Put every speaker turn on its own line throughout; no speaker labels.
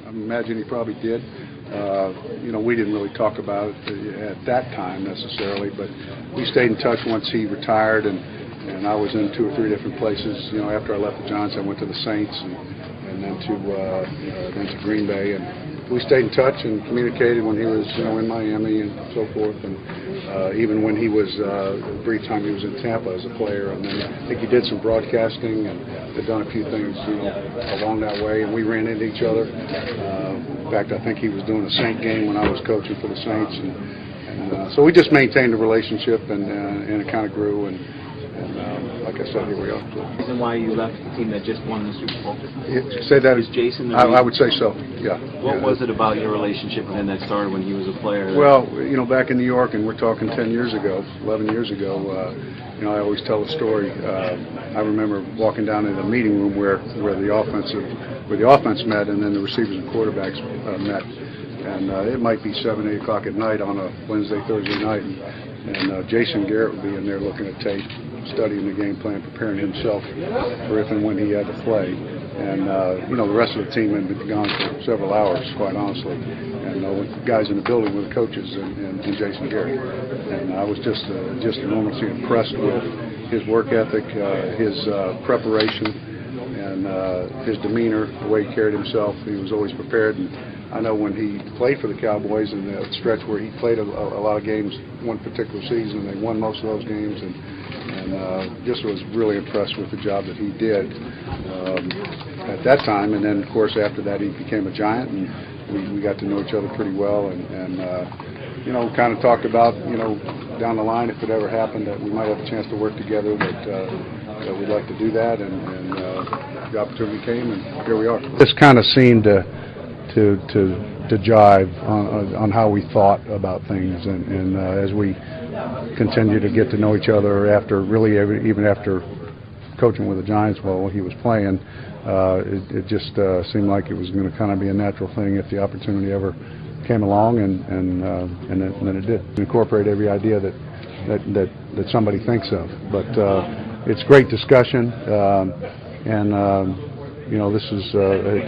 I imagine he probably did. We didn't really talk about it at that time necessarily, but we stayed in touch once he retired, and I was in 2 or 3 different places. After I left the Giants, I went to the Saints and then to Green Bay, and we stayed in touch and communicated when he was in Miami and so forth, and even when he was the brief time he was in Tampa as a player, and then I think he did some broadcasting and had done a few things along that way, and we ran into each other. In fact, I think he was doing a Saint game when I was coaching for the Saints, and so we just maintained the relationship, and it kind of grew, and like I said, here we are.
The reason why you left the team that just won the Super Bowl?
Say that.
Was Jason?
I would say so. Yeah.
What was it about your relationship with him that started when he was a player?
Well, back in New York, and we're talking 10 years ago, 11 years ago. I always tell a story. I remember walking down in the meeting room where the offense met, and then the receivers and quarterbacks met. And it might be 7, 8 o'clock at night on a Wednesday, Thursday night, and Jason Garrett would be in there looking at tape, studying the game plan, preparing himself for if and when he had to play. And the rest of the team had been gone for several hours, quite honestly. And with guys in the building were the coaches and Jason Garrett. And I was just enormously impressed with his work ethic, his preparation, and his demeanor, the way he carried himself. He was always prepared. And I know when he played for the Cowboys in the stretch where he played a lot of games one particular season, they won most of those games, and just was really impressed with the job that he did at that time. And then, of course, after that he became a Giant, and we got to know each other pretty well, and kind of talked about, down the line, if it ever happened that we might have a chance to work together, that we'd like to do that, and the opportunity came, and here we are. This kind of seemed to jive on how we thought about things, and as we continue to get to know each other even after coaching with the Giants while he was playing, it just seemed like it was going to kind of be a natural thing if the opportunity ever came along, and then it did. Incorporate every idea that somebody thinks of, but it's great discussion, and this is,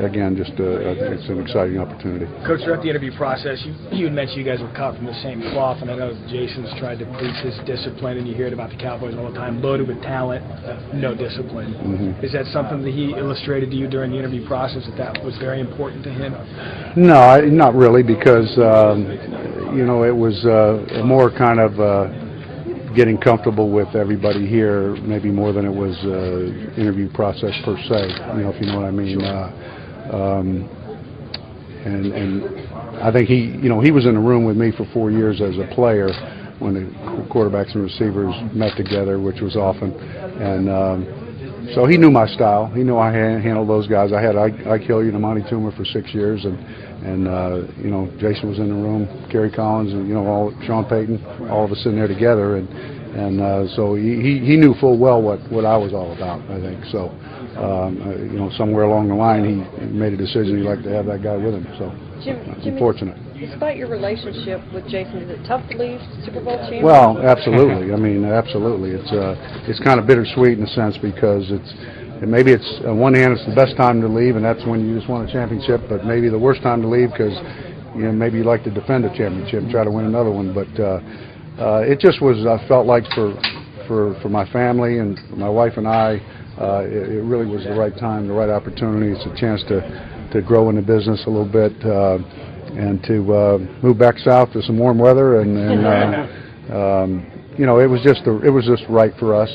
again, just it's an exciting opportunity.
Coach, throughout the interview process, you had mentioned you guys were cut from the same cloth, and I know Jason's tried to preach his discipline, and you hear it about the Cowboys all the time, loaded with talent, no discipline. Mm-hmm. Is that something that he illustrated to you during the interview process, that was very important to him? No,
not really, because, it was more kind of getting comfortable with everybody here, maybe more than it was interview process per se, if you know what I mean. And I think he was in the room with me for 4 years as a player when the quarterbacks and receivers met together, which was often. And so he knew my style. He knew I handled those guys. I had Ike Hilliard and Monty Toomer for 6 years, and Jason was in the room, Kerry Collins, and Sean Payton, all of us in there together, and so he knew full well what I was all about, I think. So somewhere along the line he made a decision he'd like to have that guy with him. So I'm fortunate.
Despite your relationship with Jason, is it tough to leave Super Bowl champion?
Well, absolutely. I mean, absolutely. It's kind of bittersweet in a sense, because maybe it's on one hand it's the best time to leave, and that's when you just won a championship, but maybe the worst time to leave because maybe you like to defend a championship and try to win another one. But it just was, I felt like for my family and for my wife and I, it really was the right time, the right opportunity. It's a chance to grow in the business a little bit, and to move back south to some warm weather, and it was just right for us.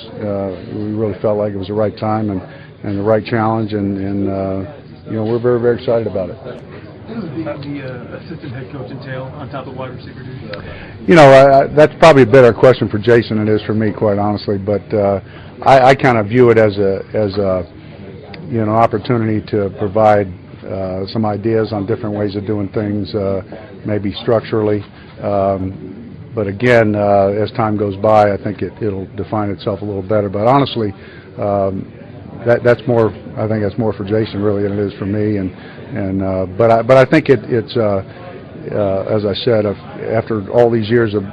We really felt like it was the right time and the right challenge, and we're very, very excited about it.
What does the assistant head coach entail on top of wide receiver duty?
That's probably a better question for Jason than it is for me, quite honestly. But I kind of view it as an opportunity to provide some ideas on different ways of doing things, maybe structurally. But again, as time goes by, I think it'll define itself a little better. But honestly, that's more. I think that's more for Jason really than it is for me. But I think it's as I said, after all these years of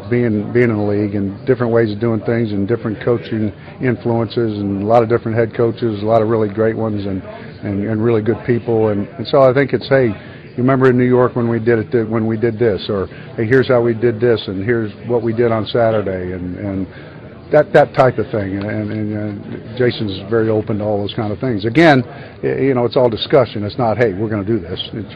being in the league and different ways of doing things and different coaching influences and a lot of different head coaches, a lot of really great ones, and and really good people, and so I think it's, hey, you remember in New York when we did this, or hey, here's how we did this, and here's what we did on Saturday, and that type of thing. And Jason's very open to all those kind of things. Again, it's all discussion. It's not, hey, we're going to do this. It's,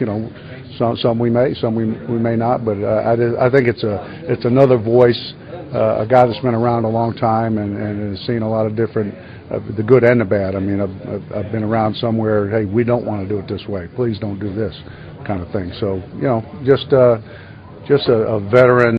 some we may, some we may not. But I think it's another voice, a guy that's been around a long time and has seen a lot of different, the good and the bad. I mean, I've been around somewhere, hey, we don't want to do it this way. Please don't do this, kind of thing. So just a veteran.